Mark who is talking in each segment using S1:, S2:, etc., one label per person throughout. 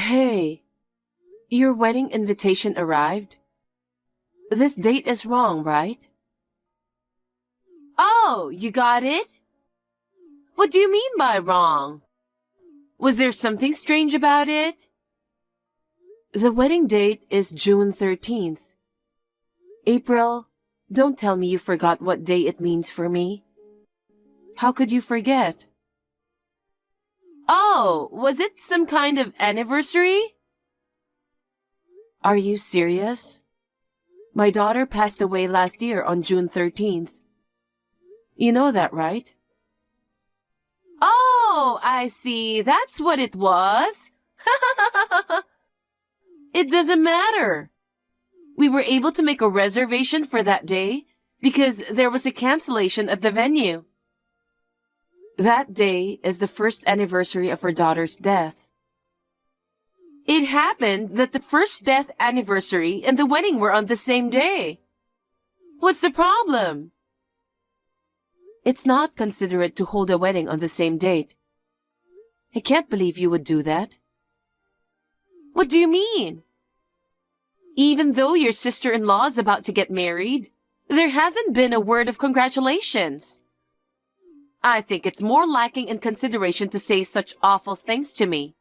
S1: Hey, your wedding invitation arrived? This date is wrong, right? Oh, you got it? What do you mean by wrong? Was there something strange about it? The wedding date is June 13th. April, don't tell me you forgot what day it means for me. How could you forget? Oh, was it some kind of anniversary? Are you serious? My daughter passed away last year on June 13th. You know that, right? Oh, I see. That's what it was. It doesn't matter. We were able to make a reservation for that day because there was a cancellation at the venue. That day is the first anniversary of her daughter's death. It happened that the first death anniversary and the wedding were on the same day. What's the problem? It's not considerate to hold a wedding on the same date. I can't believe you would do that. What do you mean? Even though your sister-in-law is about to get married, there hasn't been a word of congratulations. I think it's more lacking in consideration to say such awful things to me.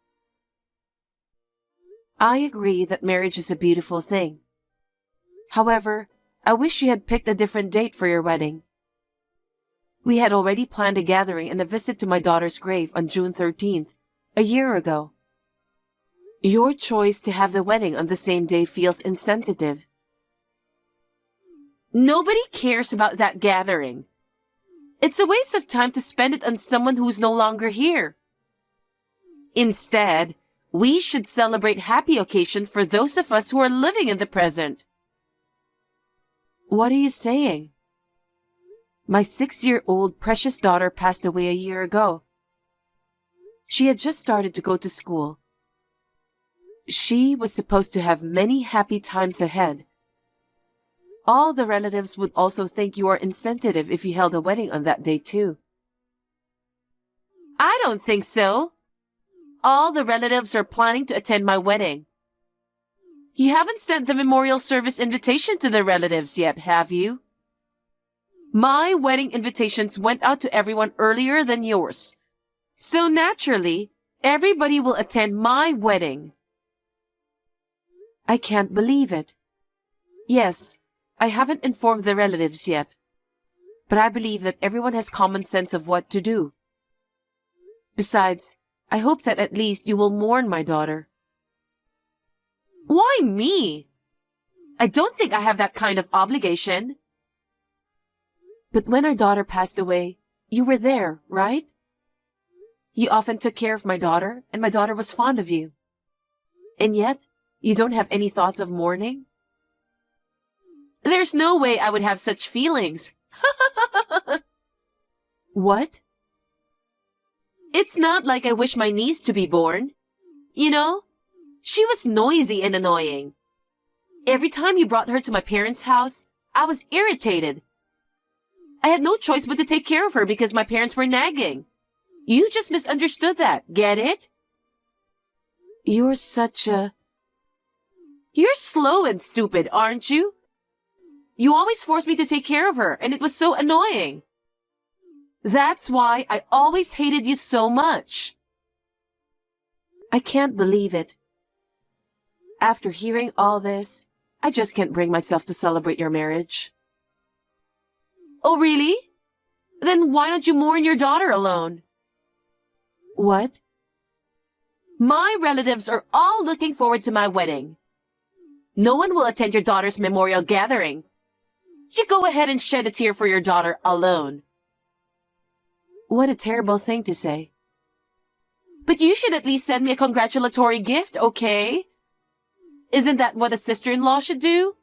S1: I agree that marriage is a beautiful thing. However, I wish you had picked a different date for your wedding. We had already planned a gathering and a visit to my daughter's grave on June 13th, a year ago. Your choice to have the wedding on the same day feels insensitive. Nobody cares about that gathering. It's a waste of time to spend it on someone who's no longer here. Instead, we should celebrate happy occasion for those of us who are living in the present. What are you saying? My 6-year-old precious daughter passed away a year ago. She had just started to go to school. She was supposed to have many happy times ahead. All the relatives would also think you are insensitive if you held a wedding on that day too. I don't think so. All the relatives are planning to attend my wedding. You haven't sent the memorial service invitation to the relatives yet, have you? My wedding invitations went out to everyone earlier than yours. So naturally, everybody will attend my wedding. I can't believe it. Yes, I haven't informed the relatives yet, but I believe that everyone has common sense of what to do. Besides, I hope that at least you will mourn my daughter. Why me? I don't think I have that kind of obligation. But when our daughter passed away, you were there, right? You often took care of my daughter, and my daughter was fond of you. And yet, you don't have any thoughts of mourning? There's no way I would have such feelings. What? It's not like I wish my niece to be born. You know, she was noisy and annoying. Every time you brought her to my parents' house, I was irritated. I had no choice but to take care of her because my parents were nagging. You just misunderstood that, get it? You're slow and stupid, aren't you? You always forced me to take care of her, and it was so annoying. That's why I always hated you so much. I can't believe it. After hearing all this, I just can't bring myself to celebrate your marriage. Oh, really? Then why don't you mourn your daughter alone? What? My relatives are all looking forward to my wedding. No one will attend your daughter's memorial gathering. You go ahead and shed a tear for your daughter alone. What a terrible thing to say. But you should at least send me a congratulatory gift, okay? Isn't that what a sister-in-law should do?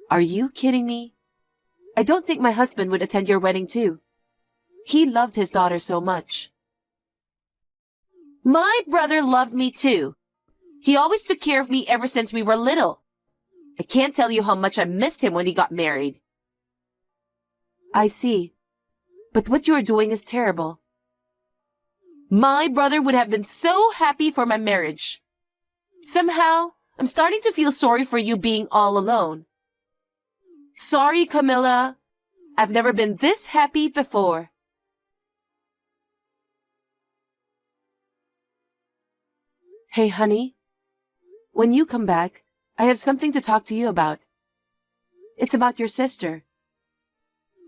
S1: Are you kidding me? I don't think my husband would attend your wedding too. He loved his daughter so much. My brother loved me too. He always took care of me ever since we were little. I can't tell you how much I missed him when he got married. I see. But what you are doing is terrible. My brother would have been so happy for my marriage. Somehow, I'm starting to feel sorry for you being all alone. Sorry, Camilla. I've never been this happy before. Hey, honey. When you come back, I have something to talk to you about. It's about your sister.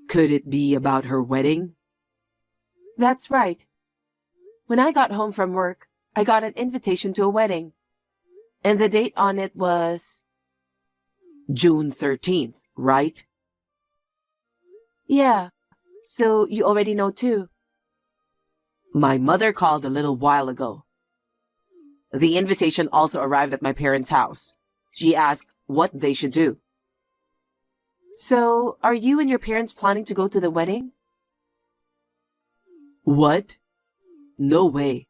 S2: Could it be about her wedding?
S1: That's right. When I got home from work, I got an invitation to a wedding. And the date on it was...
S2: June 13th, right?
S1: Yeah. So you already know too.
S2: My mother called a little while ago. The invitation also arrived at my parents' house. She asked what they should do.
S1: So, are you and your parents planning to go to the wedding?
S2: What? No way.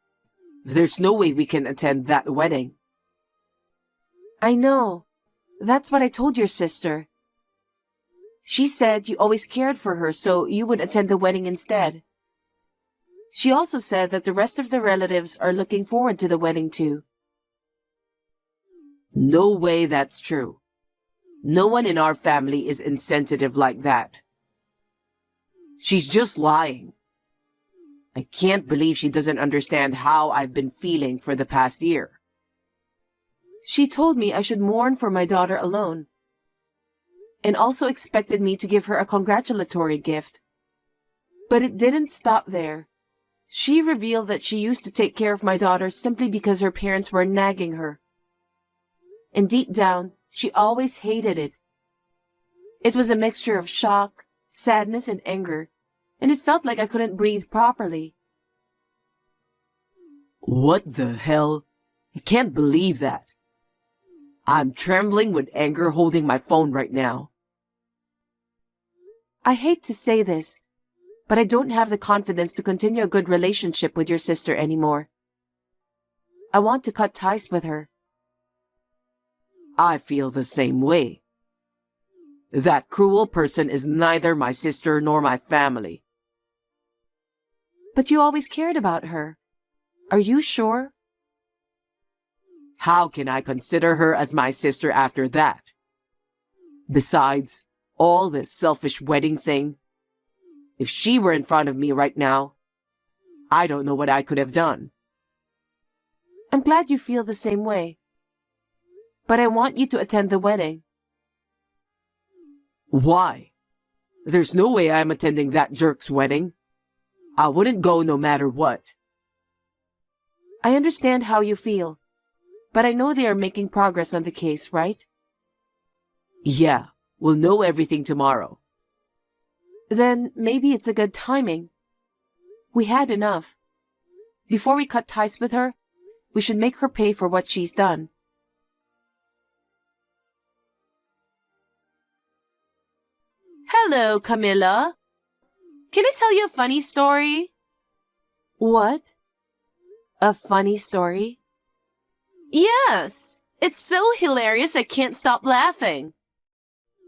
S2: There's no way we can attend that wedding.
S1: I know. That's what I told your sister. She said you always cared for her, so you would attend the wedding instead. She also said that the rest of the relatives are looking forward to the wedding too.
S2: No way that's true. No one in our family is insensitive like that. She's just lying. I can't believe she doesn't understand how I've been feeling for the past year.
S1: She told me I should mourn for my daughter alone, and also expected me to give her a congratulatory gift. But it didn't stop there. She revealed that she used to take care of my daughter simply because her parents were nagging her. And deep down, she always hated it. It was a mixture of shock, sadness, and anger, and it felt like I couldn't breathe properly.
S2: What the hell? I can't believe that. I'm trembling with anger holding my phone right now.
S1: I hate to say this, but I don't have the confidence to continue a good relationship with your sister anymore. I want to cut ties with her.
S2: I feel the same way. That cruel person is neither my sister nor my family.
S1: But you always cared about her. Are you sure?
S2: How can I consider her as my sister after that? Besides, all this selfish wedding thing, if she were in front of me right now, I don't know what I could have done.
S1: I'm glad you feel the same way. But I want you to attend the wedding.
S2: Why? There's no way I'm attending that jerk's wedding. I wouldn't go no matter what.
S1: I understand how you feel, but I know they are making progress on the case, right?
S2: Yeah, we'll know everything tomorrow.
S1: Then maybe it's a good timing. We had enough. Before we cut ties with her, we should make her pay for what she's done. Hello, Camilla. Can I tell you a funny story? What? A funny story? Yes! It's so hilarious I can't stop laughing.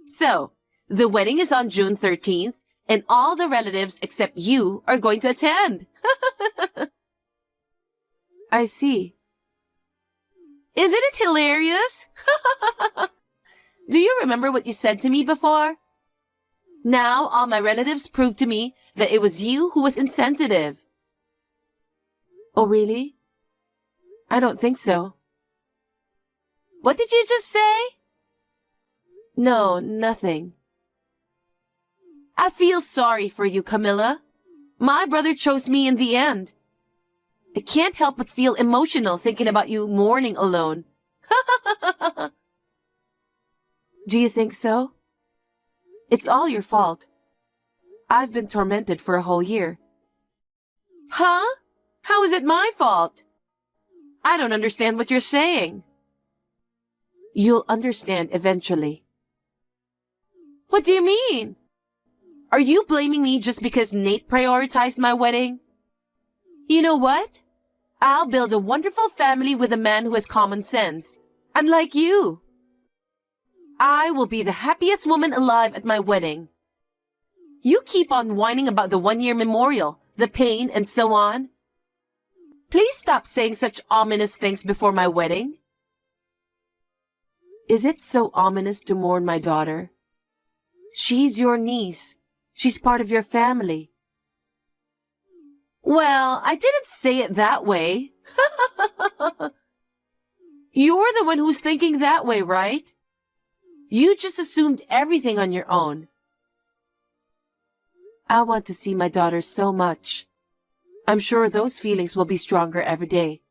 S1: So, the wedding is on June 13th, and all the relatives except you are going to attend. I see. Isn't it hilarious? Do you remember what you said to me before? Now all my relatives prove to me that it was you who was insensitive. Oh, really? I don't think so. What did you just say? No, nothing. I feel sorry for you, Camilla. My brother chose me in the end. I can't help but feel emotional thinking about you mourning alone. Do you think so? It's all your fault. I've been tormented for a whole year. Huh? How is it my fault? I don't understand what you're saying. You'll understand eventually. What do you mean? Are you blaming me just because Nate prioritized my wedding? You know what? I'll build a wonderful family with a man who has common sense, unlike you. I will be the happiest woman alive at my wedding. You keep on whining about the 1-year memorial, the pain, and so on. Please stop saying such ominous things before my wedding.
S2: Is it so ominous to mourn my daughter? She's your niece. She's part of your family.
S1: Well, I didn't say it that way. You're the one who's thinking that way, right? You just assumed everything on your own.
S2: I want to see my daughter so much. I'm sure those feelings will be stronger every day.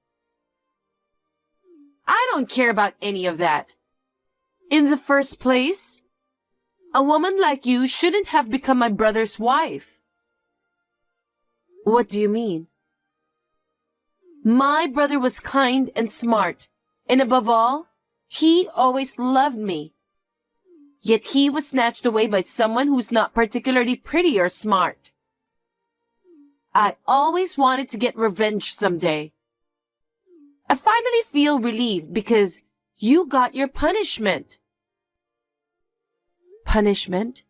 S1: I don't care about any of that. In the first place, a woman like you shouldn't have become my brother's wife.
S2: What do you mean?
S1: My brother was kind and smart, and above all, he always loved me. Yet he was snatched away by someone who's not particularly pretty or smart. I always wanted to get revenge someday. I finally feel relieved because you got your punishment.
S2: Punishment?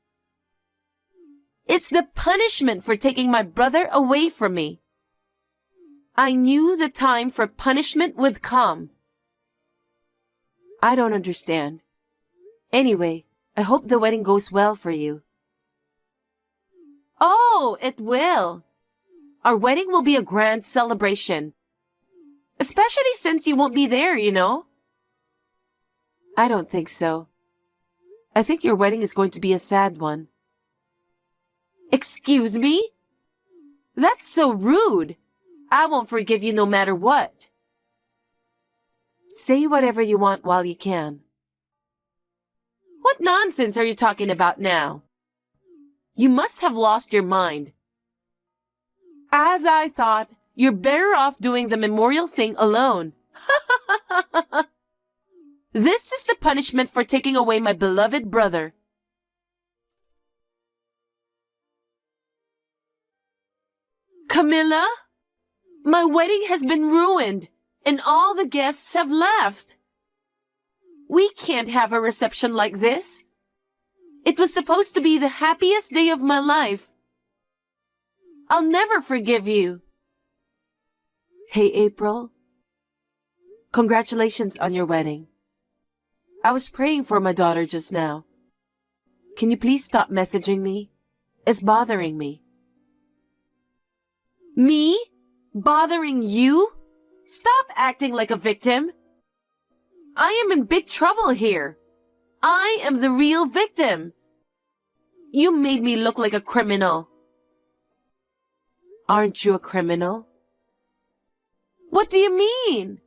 S1: It's the punishment for taking my brother away from me. I knew the time for punishment would come.
S2: I don't understand. Anyway, I hope the wedding goes well for you.
S1: Oh, it will. Our wedding will be a grand celebration. Especially since you won't be there, you know.
S2: I don't think so. I think your wedding is going to be a sad one.
S1: Excuse me? That's so rude. I won't forgive you no matter what.
S2: Say whatever you want while you can.
S1: What nonsense are you talking about now? You must have lost your mind. As I thought, you're better off doing the memorial thing alone. This is the punishment for taking away my beloved brother. Camilla, my wedding has been ruined, and all the guests have left. We can't have a reception like this. It was supposed to be the happiest day of my life. I'll never forgive you.
S2: Hey, April. Congratulations on your wedding. I was praying for my daughter just now. Can you please stop messaging me? It's bothering me.
S1: Me? Bothering you? Stop acting like a victim. I am in big trouble here. I am the real victim. You made me look like a criminal.
S2: Aren't you a criminal?
S1: What do you mean?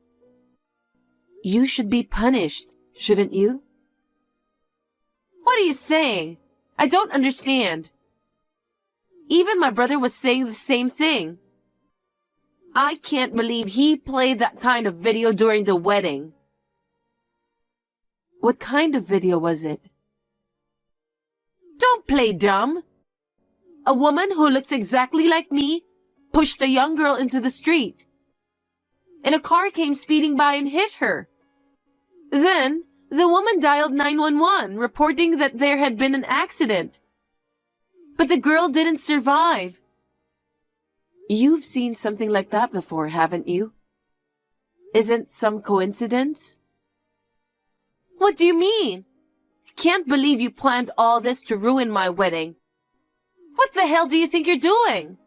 S2: You should be punished, shouldn't you?
S1: What are you saying? I don't understand. Even my brother was saying the same thing. I can't believe he played that kind of video during the wedding.
S2: What kind of video was it?
S1: Don't play dumb. A woman who looks exactly like me pushed a young girl into the street, and a car came speeding by and hit her. Then, the woman dialed 911, reporting that there had been an accident. But the girl didn't survive.
S2: You've seen something like that before, haven't you? Isn't some coincidence?
S1: What do you mean? Can't believe you planned all this to ruin my wedding. What the hell do you think you're doing?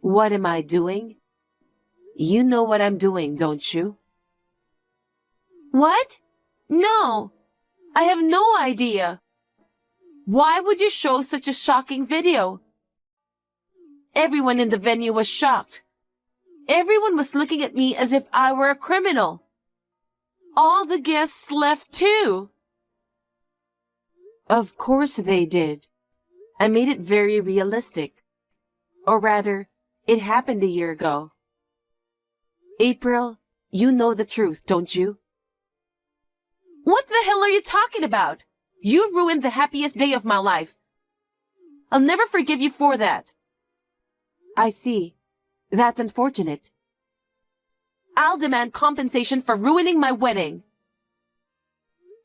S2: What am I doing? You know what I'm doing, don't you?
S1: What? No, I have no idea. Why would you show such a shocking video? Everyone in the venue was shocked. Everyone was looking at me as if I were a criminal. All the guests left too.
S2: Of course they did. I made it very realistic. Or rather, it happened a year ago. April, you know the truth, don't you?
S1: What the hell are you talking about? You ruined the happiest day of my life. I'll never forgive you for that.
S2: I see. That's unfortunate.
S1: I'll demand compensation for ruining my wedding.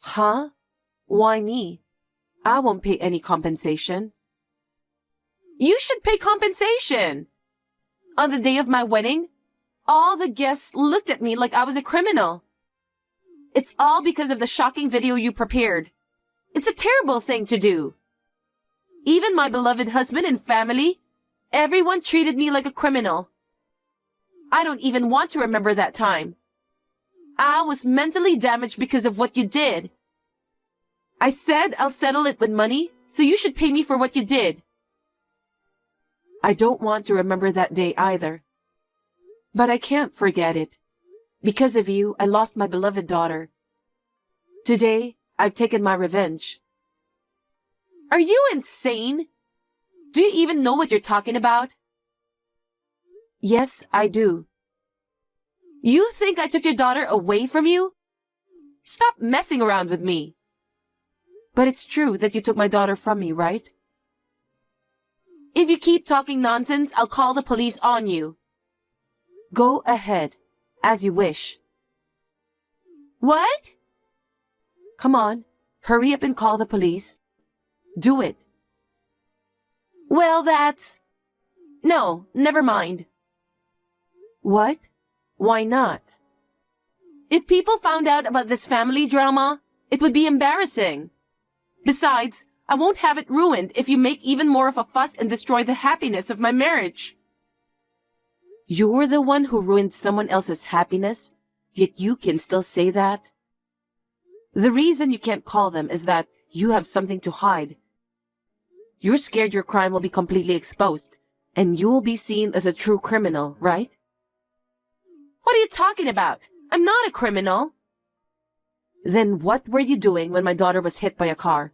S2: Huh? Why me? I won't pay any compensation.
S1: You should pay compensation. On the day of my wedding, all the guests looked at me like I was a criminal. It's all because of the shocking video you prepared. It's a terrible thing to do. Even my beloved husband and family, everyone treated me like a criminal. I don't even want to remember that time. I was mentally damaged because of what you did. I said I'll settle it with money, so you should pay me for what you did.
S2: I don't want to remember that day either. But I can't forget it. Because of you, I lost my beloved daughter. Today, I've taken my revenge.
S1: Are you insane? Do you even know what you're talking about?
S2: Yes, I do.
S1: You think I took your daughter away from you? Stop messing around with me.
S2: But it's true that you took my daughter from me, right?
S1: If you keep talking nonsense, I'll call the police on you.
S2: Go ahead, as you wish.
S1: What?
S2: Come on, hurry up and call the police. Do it.
S1: Well, No, never mind.
S2: What? Why not?
S1: If people found out about this family drama, it would be embarrassing. Besides, I won't have it ruined if you make even more of a fuss and destroy the happiness of my marriage.
S2: You're the one who ruined someone else's happiness, yet you can still say that? The reason you can't call them is that you have something to hide. You're scared your crime will be completely exposed, and you'll be seen as a true criminal, right?
S1: What are you talking about? I'm not a criminal.
S2: Then what were you doing when my daughter was hit by a car?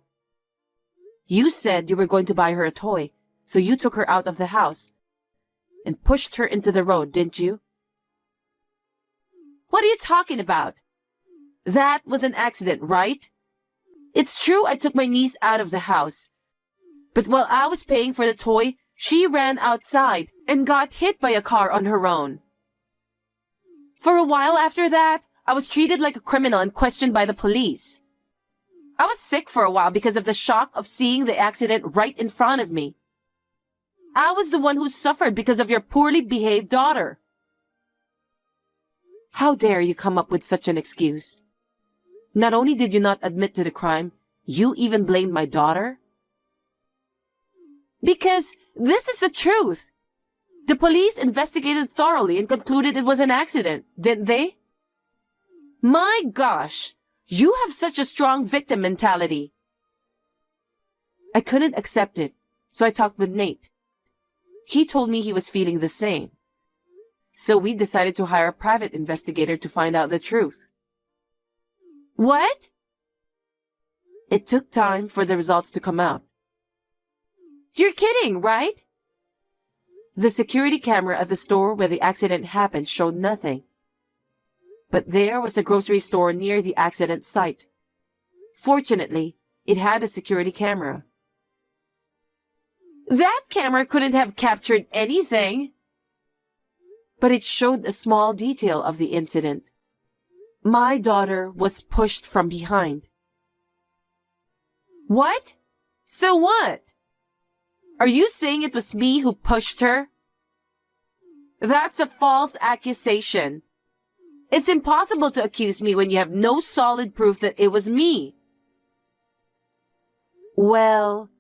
S2: You said you were going to buy her a toy, so you took her out of the house and pushed her into the road, didn't you?
S1: What are you talking about? That was an accident, right? It's true I took my niece out of the house. But while I was paying for the toy, she ran outside and got hit by a car on her own. For a while after that, I was treated like a criminal and questioned by the police. I was sick for a while because of the shock of seeing the accident right in front of me. I was the one who suffered because of your poorly behaved daughter.
S2: How dare you come up with such an excuse? Not only did you not admit to the crime, you even blamed my daughter?
S1: Because this is the truth. The police investigated thoroughly and concluded it was an accident, didn't they? My gosh, you have such a strong victim mentality.
S2: I couldn't accept it, so I talked with Nate. He told me he was feeling the same. So we decided to hire a private investigator to find out the truth.
S1: What?
S2: It took time for the results to come out.
S1: You're kidding, right?
S2: The security camera at the store where the accident happened showed nothing. But there was a grocery store near the accident site. Fortunately, it had a security camera.
S1: That camera couldn't have captured anything.
S2: But it showed a small detail of the incident. My daughter was pushed from behind.
S1: What? So what? Are you saying it was me who pushed her? That's a false accusation. It's impossible to accuse me when you have no solid proof that it was me.
S2: Well,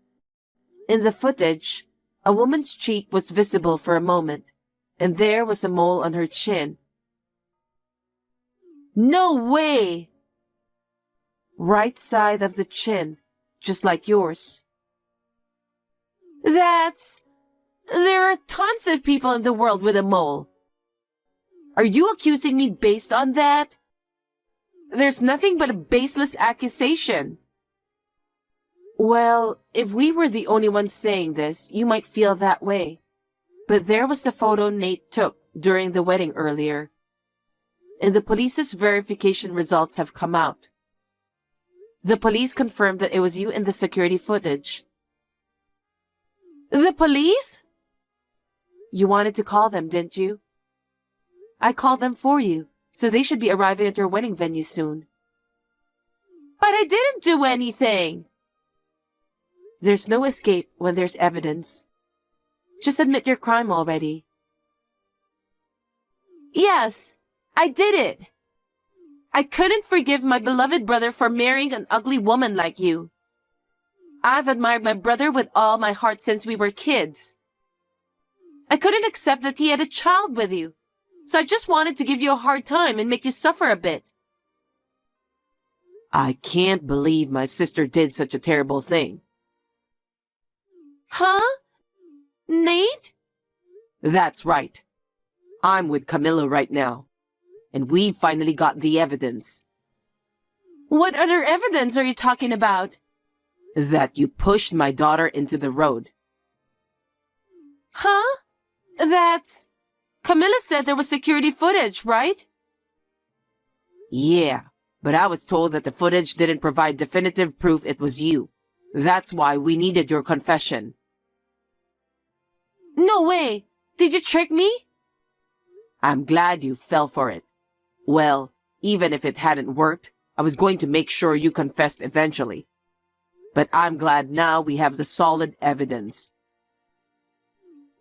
S2: in the footage, a woman's cheek was visible for a moment, and there was a mole on her chin.
S1: No way!
S2: Right side of the chin, just like yours.
S1: There are tons of people in the world with a mole. Are you accusing me based on that? There's nothing but a baseless accusation.
S2: Well, if we were the only ones saying this, you might feel that way. But there was a photo Nate took during the wedding earlier. And the police's verification results have come out. The police confirmed that it was you in the security footage.
S1: The police?
S2: You wanted to call them, didn't you? I called them for you, so they should be arriving at your wedding venue soon.
S1: But I didn't do anything.
S2: There's no escape when there's evidence. Just admit your crime already.
S1: Yes, I did it. I couldn't forgive my beloved brother for marrying an ugly woman like you. I've admired my brother with all my heart since we were kids. I couldn't accept that he had a child with you, so I just wanted to give you a hard time and make you suffer a bit.
S2: I can't believe my sister did such a terrible thing.
S1: Huh? Nate?
S2: That's right. I'm with Camilla right now, and we finally got the evidence.
S1: What other evidence are you talking about?
S2: That you pushed my daughter into the road.
S1: Huh? That's... Camilla said there was security footage, right?
S2: Yeah, but I was told that the footage didn't provide definitive proof it was you. That's why we needed your confession.
S1: No way! Did you trick me?
S2: I'm glad you fell for it. Well, even if it hadn't worked, I was going to make sure you confessed eventually. But I'm glad now we have the solid evidence.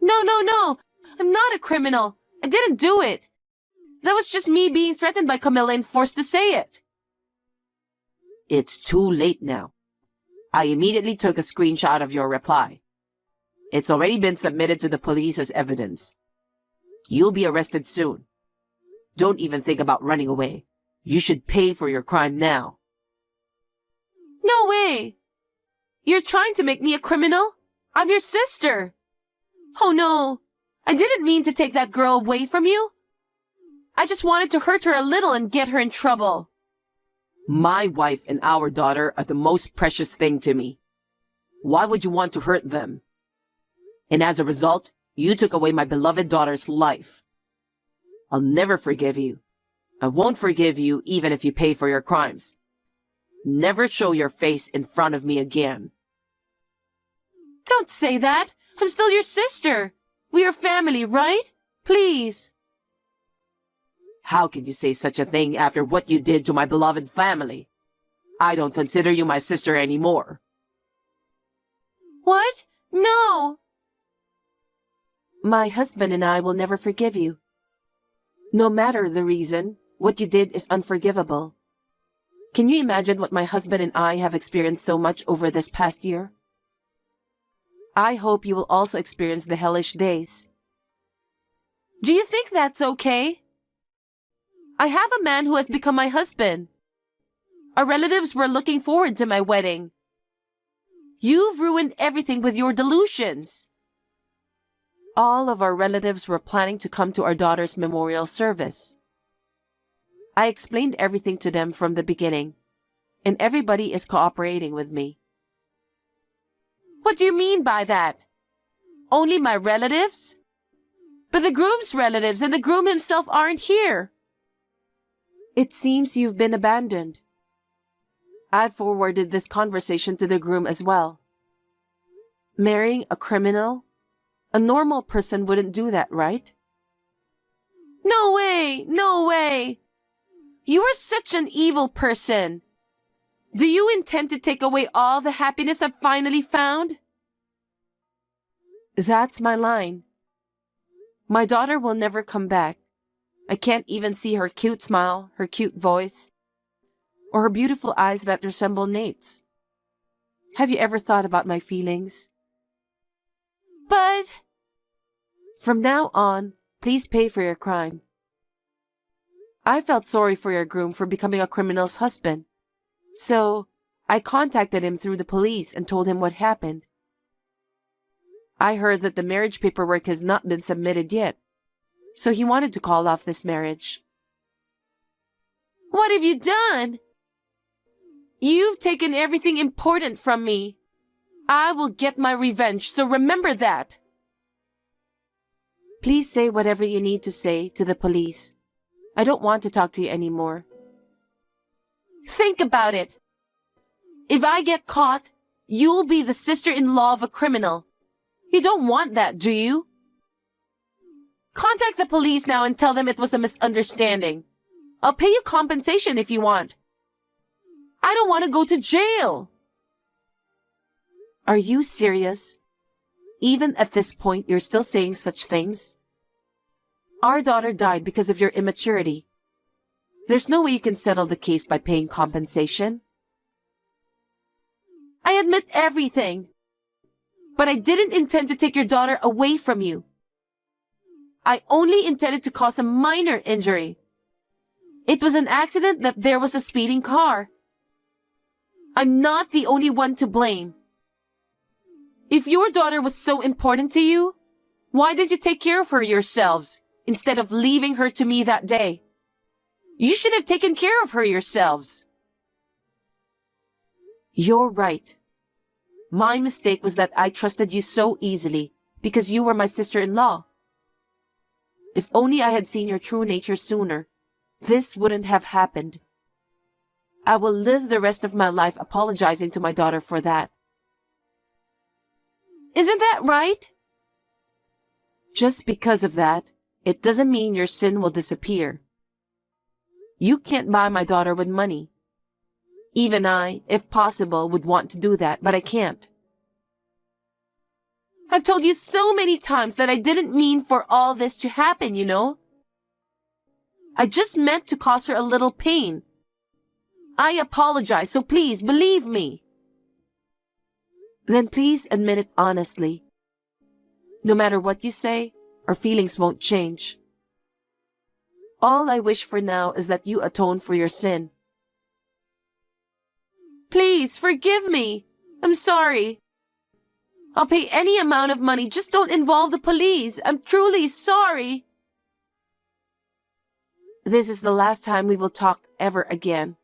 S1: No. I'm not a criminal. I didn't do it. That was just me being threatened by Camilla and forced to say it.
S2: It's too late now. I immediately took a screenshot of your reply. It's already been submitted to the police as evidence. You'll be arrested soon. Don't even think about running away. You should pay for your crime now.
S1: No way! You're trying to make me a criminal? I'm your sister. Oh no, I didn't mean to take that girl away from you. I just wanted to hurt her a little and get her in trouble.
S2: My wife and our daughter are the most precious thing to me. Why would you want to hurt them? And as a result, you took away my beloved daughter's life. I'll never forgive you. I won't forgive you even if you pay for your crimes. Never show your face in front of me again.
S1: Don't say that. I'm still your sister. We are family, right? Please.
S2: How can you say such a thing after what you did to my beloved family? I don't consider you my sister anymore.
S1: What? No.
S2: My husband and I will never forgive you. No matter the reason, what you did is unforgivable. Can you imagine what my husband and I have experienced so much over this past year? I hope you will also experience the hellish days.
S1: Do you think that's okay? I have a man who has become my husband. Our relatives were looking forward to my wedding. You've ruined everything with your delusions. All of our relatives were planning to come to our daughter's memorial service. I explained everything to them from the beginning, and everybody is cooperating with me. What do you mean by that? Only my relatives? But the groom's relatives and the groom himself aren't here. It seems you've been abandoned. I forwarded this conversation to the groom as well. Marrying a criminal? A normal person wouldn't do that, right? No way! No way! You are such an evil person. Do you intend to take away all the happiness I've finally found? That's my line. My daughter will never come back. I can't even see her cute smile, her cute voice, or her beautiful eyes that resemble Nate's. Have you ever thought about my feelings? But... From now on, please pay for your crime. I felt sorry for your groom for becoming a criminal's husband. So, I contacted him through the police and told him what happened. I heard that the marriage paperwork has not been submitted yet, so he wanted to call off this marriage. What have you done? You've taken everything important from me. I will get my revenge, so remember that. Please say whatever you need to say to the police. I don't want to talk to you anymore. Think about it. If I get caught, you'll be the sister-in-law of a criminal. You don't want that, do you? Contact the police now and tell them it was a misunderstanding. I'll pay you compensation if you want. I don't want to go to jail. Are you serious? Even at this point, you're still saying such things? Our daughter died because of your immaturity. There's no way you can settle the case by paying compensation. I admit everything. But I didn't intend to take your daughter away from you. I only intended to cause a minor injury. It was an accident that there was a speeding car. I'm not the only one to blame. If your daughter was so important to you, why didn't you take care of her yourselves instead of leaving her to me that day? You should have taken care of her yourselves. You're right. My mistake was that I trusted you so easily because you were my sister-in-law. If only I had seen your true nature sooner, this wouldn't have happened. I will live the rest of my life apologizing to my daughter for that. Isn't that right? Just because of that, it doesn't mean your sin will disappear. You can't buy my daughter with money. Even I, if possible, would want to do that, but I can't. I've told you so many times that I didn't mean for all this to happen, you know? I just meant to cause her a little pain. I apologize, so please believe me. Then please admit it honestly. No matter what you say, our feelings won't change. All I wish for now is that you atone for your sin. Please, forgive me. I'm sorry. I'll pay any amount of money, just don't involve the police. I'm truly sorry. This is the last time we will talk ever again.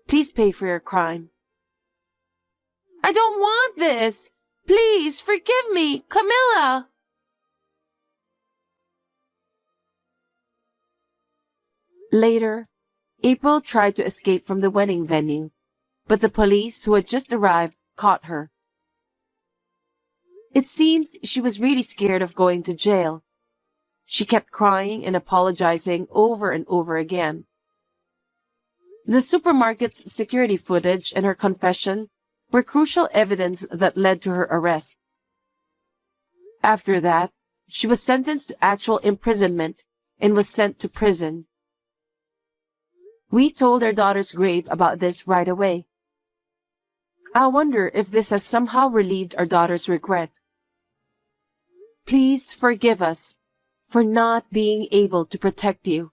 S1: Please pay for your crime. I don't want this. Please, forgive me, Camilla. Later, April tried to escape from the wedding venue, but the police who had just arrived caught her. It seems she was really scared of going to jail. She kept crying and apologizing over and over again. The supermarket's security footage and her confession were crucial evidence that led to her arrest. After that, she was sentenced to actual imprisonment and was sent to prison. We told our daughter's grave about this right away. I wonder if this has somehow relieved our daughter's regret. Please forgive us for not being able to protect you.